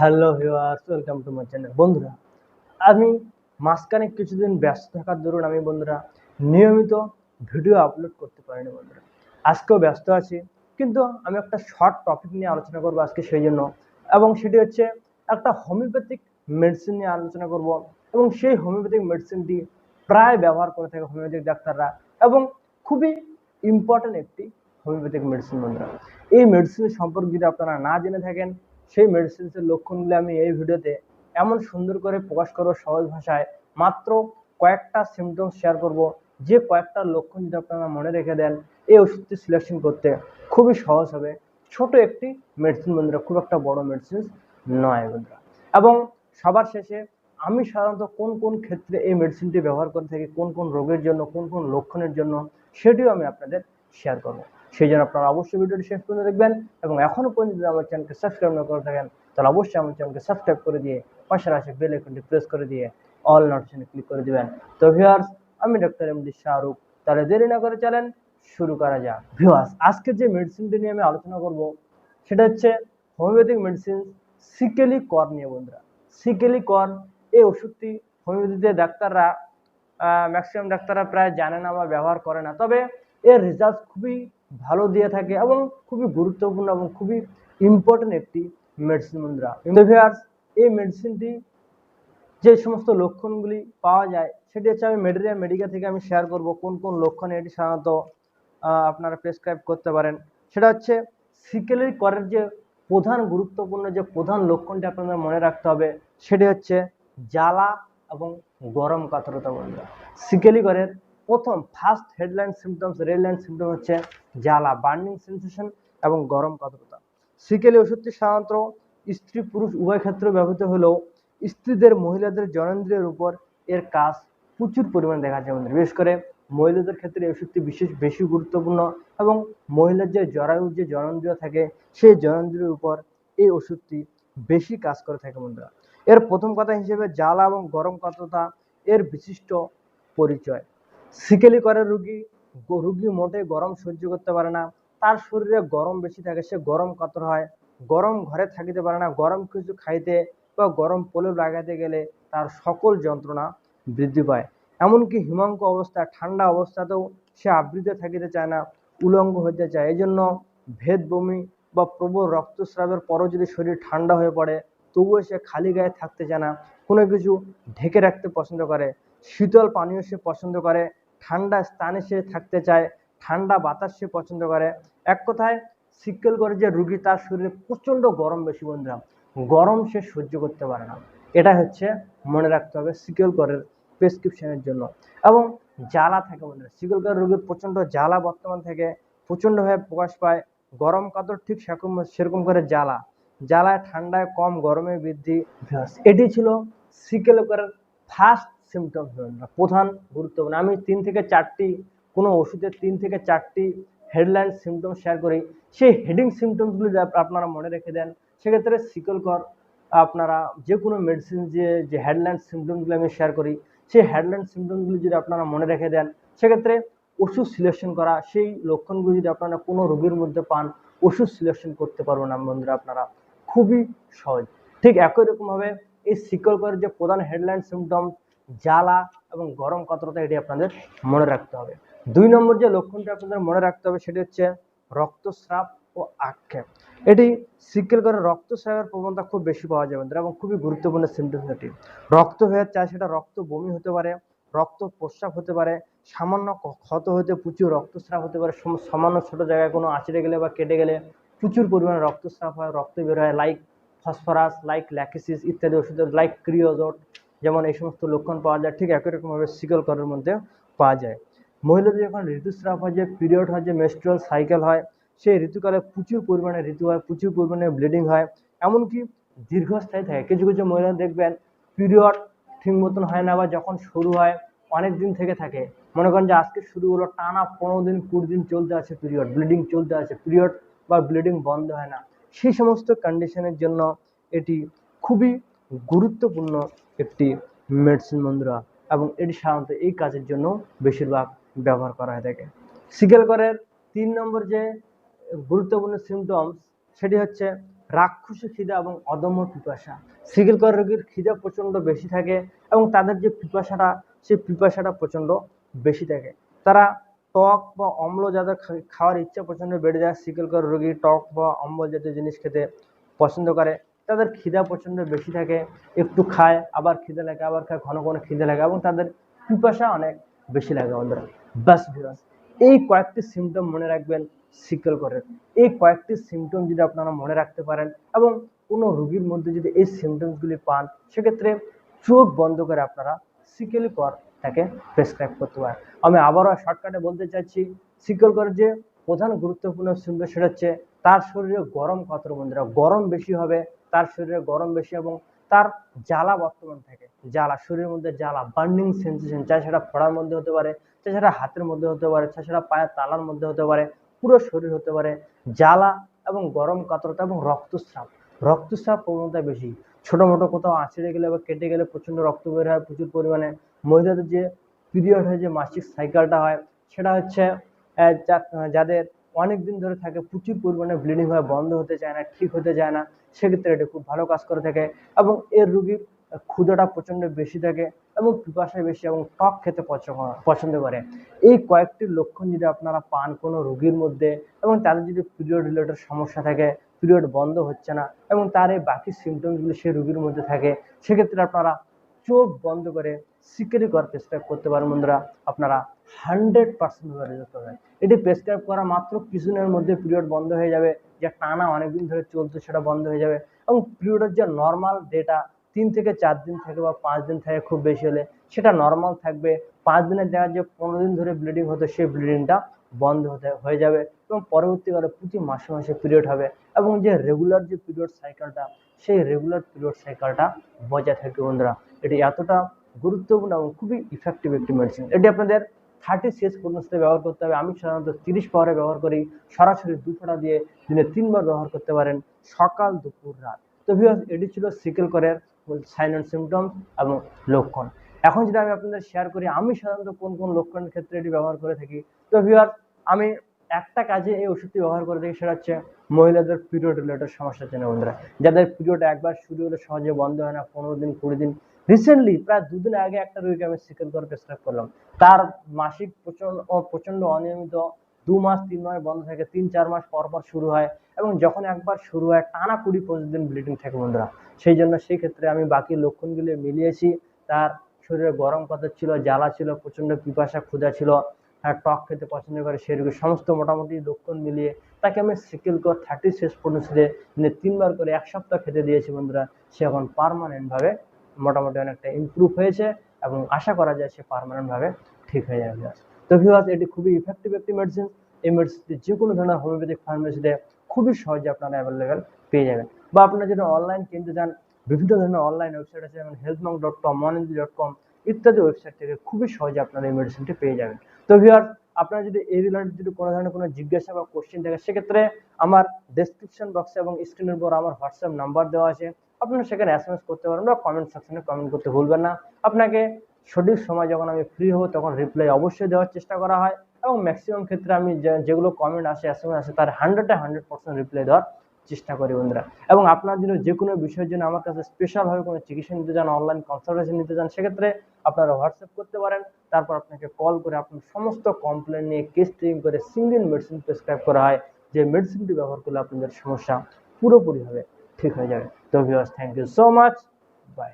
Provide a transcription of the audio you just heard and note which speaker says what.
Speaker 1: Hello viewers, welcome to my channel. বন্ধুরা, আমি মাঝখানে কিছুদিন ব্যস্ত থাকার দরুন আমি বন্ধুরা নিয়মিত ভিডিও আপলোড করতে পারিনি বন্ধুরা। আজকেও ব্যস্ত আছি, কিন্তু আমি একটা শর্ট টপিক নিয়ে আলোচনা করবো আজকে সেই জন্য, এবং সেটি হচ্ছে একটা হোমিওপ্যাথিক মেডিসিন নিয়ে আলোচনা করব। এবং সেই হোমিওপ্যাথিক মেডিসিনটি প্রায় ব্যবহার করে থাকে হোমিওপ্যাথিক ডাক্তাররা, এবং খুবই ইম্পর্টেন্ট একটি হোমিওপ্যাথিক মেডিসিন বন্ধুরা। এই মেডিসিনের সম্পর্কে যদি আপনারা না জেনে থাকেন, সেই মেডিসিনের লক্ষণগুলো আমি এই ভিডিওতে এমন সুন্দর করে প্রকাশ করবো সহজ ভাষায়। মাত্র কয়েকটা সিমটমস শেয়ার করব, যে কয়েকটা লক্ষণ যদি আপনারা মনে রেখে দেন, এই ওষুধটি সিলেকশন করতে খুবই সহজ হবে। ছোট একটি মেডিসিন বন্ধুরা, খুব একটা বড় মেডিসিন নয় বন্ধুরা। এবং সবার শেষে আমি সাধারণত কোন কোন ক্ষেত্রে এই মেডিসিনটি ব্যবহার করে থাকি, কোন কোন রোগের জন্য, কোন কোন লক্ষণের জন্য, সেটিও আমি আপনাদের শেয়ার করবো। সেই জন্য আপনারা অবশ্যই ভিডিওটি শেষ পর্যন্ত দেখবেন, এবং এখনো পর্যন্ত যদি আমার চ্যানেলকে সাবস্ক্রাইব না করে থাকেন, তাহলে অবশ্যই আমার চ্যানেলকে সাবস্ক্রাইব করে দিয়ে পাশের আসে বেল আইকনটি প্রেস করে দিয়ে অল নোটিফিকেশনে ক্লিক করে দিবেন। তো ভিউয়ার্স, আমি ডক্টর এমডি শাহরুখ, তাহলে দেরি না করে চলেন শুরু করা যাক। ভিউয়ার্স, আজকে যে মেডিসিনটি নিয়ে আমি আলোচনা করব সেটা হচ্ছে হোমিওপ্যাথিক মেডিসিন সিকেলি কর নিয়ে বন্ধুরা। সিকেলি কর এই ওষুধটি হোমিওপ্যাথিতে ডাক্তাররা ম্যাক্সিমাম ডাক্তাররা প্রায় জানে না বা ব্যবহার করে না, তবে এর রেজাল্ট খুবই ভালো দিয়ে থাকে এবং খুবই গুরুত্বপূর্ণ এবং খুবই ইম্পর্টেন্ট একটি মেডিসিন বন্ধুরা। এই মেডিসিনটি যে সমস্ত লক্ষণগুলি পাওয়া যায় সেটি হচ্ছে আমি মেডিকেল থেকে আমি শেয়ার করব কোন কোন লক্ষণে এটি সাধারণত আপনারা প্রেসক্রাইব করতে পারেন। সেটা হচ্ছে সিকেলি করের যে প্রধান গুরুত্বপূর্ণ যে প্রধান লক্ষণটি আপনাদের মনে রাখতে হবে, সেটি হচ্ছে জ্বালা এবং গরম কাতরতা বন্ধুরা। সিকেলি করের প্রথম first headline symptoms, red line symptom হচ্ছে জ্বালা, বার্নিং সেন্সেশন এবং গরম কাতরতা। সিকেলি ওষুধটি সাধারণত স্ত্রী পুরুষ উভয় ক্ষেত্রে ব্যবহৃত হলেও স্ত্রীদের মহিলাদের জননেন্দ্রিয়ের উপর এর কাজ প্রচুর পরিমাণে দেখা যায় বন্ধুরা। বিশেষ করে মহিলাদের ক্ষেত্রে এই ওষুধটি বেশি গুরুত্বপূর্ণ, এবং মহিলার যে জরায়ুর যে জননেন্দ্রিয় থাকে সেই জননেন্দ্রিয়ের উপর এই ওষুধটি বেশি কাজ করে থাকে বন্ধুরা। এর প্রথম কথা হিসেবে জ্বালা এবং গরম কাতরতা এর বিশিষ্ট পরিচয়। সিকেলি করের রুগী মোটে গরম সহ্য করতে পারে না, তার শরীরে গরম বেশি থাকে, সে গরম কাতর হয়, গরম ঘরে থাকিতে পারে না, গরম কিছু খাইতে বা গরম প্রলেপ লাগাইতে গেলে তার সকল যন্ত্রণা বৃদ্ধি পায়। এমনকি হিমাঙ্ক অবস্থা, ঠান্ডা অবস্থাতেও সে আবৃত থাকিতে চায় না, উলঙ্গ হইতে চায়। এই জন্য ভেদ বমি বা প্রবল রক্তস্রাবের পরও যদি শরীর ঠান্ডা হয়ে পড়ে, তবুও সে খালি গায়ে থাকতে চায় না, কোনো কিছু ঢেকে রাখতে পছন্দ করে, শীতল পানীয় সে পছন্দ করে, ঠান্ডা স্থানে সে থাকতে চায়, ঠান্ডা বাতাস সে পছন্দ করে। এক কথায় সিকেল করে যে রুগী, তার শরীরে প্রচন্ড গরম বেশি বন্ধুরা, গরম সে সহ্য করতে পারে না। এটা হচ্ছে মনে রাখতে হবে সিকেল করের প্রেসক্রিপশনের জন্য। এবং জ্বালা থাকে বন্ধুরা, সিকেল করের রোগীর প্রচন্ড জ্বালা বর্তমান থেকে প্রচন্ডভাবে প্রকাশ পায়। গরম কাতর ঠিক সেরকম করে জ্বালায় ঠান্ডায় কম, গরমে বৃদ্ধি। এটি ছিল সিকেল করের ফার্স্ট সিমটম, প্রধান গুরুত্বপূর্ণ। আমি 3 থেকে 4টি কোনো ওষুধের 3 থেকে 4টি হেডলাইন সিমটম শেয়ার করি, সেই হেডিং সিমটমসগুলি আপনারা মনে রেখে দেন, সেক্ষেত্রে সিকেল কর আপনারা যে কোনো মেডিসিন যে হেডলাইন সিমটমসগুলি আমি শেয়ার করি, সেই হেডলাইন সিমটমসগুলি যদি আপনারা মনে রেখে দেন, সেক্ষেত্রে ওষুধ সিলেকশন করা, সেই লক্ষণগুলি যদি আপনারা কোনো রোগীর মধ্যে পান, ওষুধ সিলেকশন করতে পারবেন না বন্ধুরা আপনারা, খুবই সহজ। ঠিক একই রকমভাবে এই সিকেল করের যে প্রধান হেডলাইন সিমটম জ্বালা এবং গরম কাতরতা, এটি আপনাদের মনে রাখতে হবে। 2 নম্বর যে লক্ষণটি আপনাদের মনে রাখতে হবে সেটি হচ্ছে রক্তস্রাব ও আক্ষেপ। এটি সিকেল করে রক্তস্রাবের প্রবণতা খুব বেশি পাওয়া যায় বন্ধুরা, এবং খুবই গুরুত্বপূর্ণ সিমটম এটি। রক্ত হয়ে চায়, সেটা রক্ত বমি হতে পারে, রক্ত প্রস্রাব হতে পারে, সামান্য ক্ষত হতে প্রচুর রক্তস্রাব হতে পারে, সামান্য ছোট জায়গায় কোনো আঁচড়ে গেলে বা কেটে গেলে প্রচুর পরিমাণে রক্তস্রাব হয়, রক্ত বের হয়, লাইক ফসফরাস, লাইক ল্যাকিসিস ইত্যাদি ওষুধের, লাইক ক্রিওজোট, যেমন এই সমস্ত লক্ষণ পাওয়া যায়। ঠিক একই রকমভাবে সিকেল করের মধ্যে পাওয়া যায়। মহিলাদের যখন ঋতুস্রাব হয়, যে পিরিয়ড হয়, যে মেনস্ট্রুয়াল সাইকেল হয়, সেই ঋতুকালে প্রচুর পরিমাণে ঋতু হয়, প্রচুর পরিমাণে ব্লিডিং হয়, এমনকি দীর্ঘস্থায়ী থাকে। কিছু কিছু মহিলা দেখবেন পিরিয়ড ঠিক মতন হয় না, বা যখন শুরু হয় অনেক দিন থেকে থাকে। মনে করেন যে আজকে শুরু হলো, টানা 15 দিন 20 দিন চলতে আছে পিরিয়ড, ব্লিডিং চলতে আছে, পিরিয়ড বা ব্লিডিং বন্ধ হয় না। সেই সমস্ত কন্ডিশনের জন্য এটি খুবই গুরুত্বপূর্ণ একটি মেডিসিন বন্ধুরা, এবং এটি সাধারণত এই কাজের জন্য বেশিরভাগ ব্যবহার করা হয়ে থাকে। সিকেল করের 3 নম্বর যে গুরুত্বপূর্ণ সিমটমস সেটি হচ্ছে রাক্ষসী খিদা এবং অদম্য পিপাসা। সিকেল কর রোগীর খিদা প্রচণ্ড বেশি থাকে এবং তাদের যে পিপাসাটা, সেই পিপাসাটা প্রচণ্ড বেশি থাকে। তারা টক বা অম্ল যাদের খাওয়ার ইচ্ছা প্রচণ্ড বেড়ে যায়, সিকেল কর রোগী টক বা অম্ল জাতীয় জিনিস খেতে পছন্দ করে। তাদের খিদা প্রচণ্ড বেশি থাকে, একটু খায় আবার খিদে লাগে, আবার খায়, ঘন ঘন খিদে লাগে এবং তাদের পিপাসা অনেক বেশি লাগে বন্ধুরা। বাস ভিউয়ার্স, এই কয়েকটি সিমটম মনে রাখবেন সিকেল করের। এই কয়েকটি সিমটম যদি আপনারা মনে রাখতে পারেন এবং কোনো রোগীর মধ্যে যদি এই সিমটমসগুলি পান, সেক্ষেত্রে চোখ বন্ধ করে আপনারা সিকেল কর তাকে প্রেসক্রাইব করতে পারেন। আমি আবারও শর্টকাটে বলতে চাচ্ছি, সিকেল করের যে প্রধান গুরুত্বপূর্ণ সিমটম সেটা হচ্ছে তার শরীরে গরম কাতর বন্ধুরা, গরম বেশি হবে, তার শরীরে গরম বেশি এবং তার জ্বালা বর্তমান থাকে, জ্বালা শরীরের মধ্যে জ্বালা, বার্নিং সেন্সেশন, চাই সেটা ফোড়ার মধ্যে হতে পারে, চাই সেটা হাতের মধ্যে হতে পারে, চাই সেটা পায়ের তালার মধ্যে হতে পারে, পুরো শরীর হতে পারে, জ্বালা এবং গরম কাতরতা এবং রক্তস্রাব, রক্তস্রাব প্রবণতা বেশি। ছোটো মোটো কোথাও আঁচড়ে গেলে বা কেটে গেলে প্রচণ্ড রক্ত বের হয় প্রচুর পরিমাণে। মহিলাদের যে পিরিয়ড হয়, যে মাসিক সাইকেলটা হয়, সেটা হচ্ছে যাদের অনেক দিন ধরে থাকে, প্রচুর পরিমাণে ব্লিডিং হয়, বন্ধ হতে চায় না, ঠিক হতে চায় না, সেক্ষেত্রে এটা খুব ভালো কাজ করে থাকে। এবং এর রোগীর ক্ষুধাটা প্রচণ্ড বেশি থাকে এবং পিপাসা বেশি এবং টক খেতে পছন্দ করে। এই কয়েকটি লক্ষণ যদি আপনারা পান কোনো রোগীর মধ্যে এবং তাদের যদি পিরিয়ড রিলেটেড সমস্যা থাকে, পিরিয়ড বন্ধ হচ্ছে না এবং তার এই বাকি সিমটমসগুলি সেই রোগীর মধ্যে থাকে, সেক্ষেত্রে আপনারা চোখ বন্ধ করে সিকেল কর প্রেসক্রাইব করতে পারেন বন্ধুরা। আপনারা 100% রেজাল্ট পাবেন। এটি প্রেসক্রাইব করা মাত্র কিছুদিনের মধ্যে পিরিয়ড বন্ধ হয়ে যাবে, যে টানা অনেকদিন ধরে চলতো সেটা বন্ধ হয়ে যাবে এবং পিরিয়ডের যে নর্মাল ডেটা 3 থেকে 4 দিন থাকে বা 5 দিন থাকে খুব বেশি হলে, সেটা নর্মাল থাকবে। 5 দিনের জায়গায় যে 15 দিন ধরে ব্লিডিং হতো, সেই ব্লিডিংটা বন্ধ হয়ে যাবে এবং পরবর্তীকালে প্রতি মাসে মাসে পিরিয়ড হবে এবং যে রেগুলার যে পিরিয়ড সাইকেলটা, সেই রেগুলার পিরিয়ড সাইকেলটা বজায় থাকবে বন্ধুরা। এটি এতটা গুরুত্বপূর্ণ এবং খুবই ইফেক্টিভ একটি মেডিসিন। এটি আপনাদের 30 পর্যন্ত ব্যবহার করতে হবে। আমি সাধারণত 30 পাওয়ারে ব্যবহার করি। সরাসরি 2 ফোঁটা দিয়ে দিনে 3 বার ব্যবহার করতে পারেন, সকাল, দুপুর, রাত। তো ভিউয়ার্স, এটি ছিল সিকেল করের সাইন অ্যান্ড সিমটমস এবং লক্ষণ। এখন যদি আমি আপনাদের শেয়ার করি আমি সাধারণত কোন কোন লক্ষণের ক্ষেত্রে এটি ব্যবহার করে থাকি। তো ভিউয়ার্স, আমি একটা কাজে এই ওষুধটি ব্যবহার করে থাকি, সেটা হচ্ছে মহিলাদের পিরিয়ড রিলেটেড সমস্যার জন্য বন্ধুরা। যাদের পিরিয়ড একবার শুরু হলে সহজে বন্ধ হয় না, 15 দিন 20 দিন। রিসেন্টলি প্রায় 2 দিন আগে একটা রোগীকে আমি সিকেল কর প্রেসক্রাইব করলাম। তার মাসিক প্রচন্ড অনিয়মিত, 2 মাস 3 মাস বন্ধ থাকে, 3-4 মাস পর পর শুরু হয় এবং যখন একবার শুরু হয় টানা 20-25 দিন ব্লিডিং থাকে বন্ধুরা। সেই জন্য সেই ক্ষেত্রে আমি বাকি লক্ষণগুলো মিলিয়েছি। তার শরীরে গরম কাতর ছিল, জ্বালা ছিল, প্রচন্ড পিপাসা ক্ষুধা ছিল, টক খেতে পছন্দ করে, সেই রোগীর সমস্ত মোটামুটি লক্ষণ মিলিয়ে তাকে আমি সিকেল কর 30 পনেরো 3 বার করে 1 সপ্তাহ খেতে দিয়েছি বন্ধুরা। সে এখন পার্মানেন্ট ভাবে মোটামুটি অনেকটা ইমপ্রুভ হয়েছে এবং আশা করা যায় সে পার্মানেন্ট ভাবে ঠিক হয়ে যাবে। তো ভিউয়ার্স, এটি খুবই ইফেক্টিভ একটি মেডিসিন। এই মেডিসিনটি যে কোনো ধরনের হোমিওপ্যাথিক ফার্মেসিতে খুবই সহজে আপনারা অ্যাভেলেবেল পেয়ে যাবেন। বা আপনারা যদি অনলাইন কিনতে চান, বিভিন্ন ধরনের অনলাইন ওয়েবসাইট আছে, যেমন healthmonk.com, moninji.com ইত্যাদি ওয়েবসাইট থেকে খুবই সহজে আপনারা এই মেডিসিনটি পেয়ে যাবেন। তো ভিউয়ার্স, আপনারা যদি এই রিলেটেড যদি কোনো ধরনের কোনো জিজ্ঞাসা বা কোশ্চেন থাকে, সেক্ষেত্রে আমার ডেসক্রিপশন বক্সে এবং স্ক্রিনের উপর আমার হোয়াটসঅ্যাপ নাম্বার দেওয়া আছে, আপনারা সেখানে SMS করতে পারেন বা কমেন্ট সেকশনে কমেন্ট করতে ভুলবেন না। আপনাকে সঠিক সময় যখন আমি ফ্রি হব তখন রিপ্লাই অবশ্যই দেওয়ার চেষ্টা করা হয় এবং ম্যাক্সিমাম ক্ষেত্রে আমি যেগুলো কমেন্ট আসে, SMS আসে, তার 100% রিপ্লাই দেওয়ার চেষ্টা করি বন্ধুরা। এবং আপনার জন্য যে কোনো বিষয়ের জন্য আমার কাছে স্পেশালভাবে কোনো চিকিৎসা নিতে চান, অনলাইন কনসালটেশন নিতে চান, সেক্ষেত্রে আপনারা হোয়াটসঅ্যাপ করতে পারেন। তারপর আপনাকে কল করে আপনার সমস্ত কমপ্লেন নিয়ে কেস ট্রেকিং করে সিঙ্গেল মেডিসিন প্রেসক্রাইব করা হয়, যে মেডিসিনটি ব্যবহার করলে আপনাদের সমস্যা পুরোপুরিভাবে ঠিক হয়ে যাবে। তো viewers, thank you so much, by.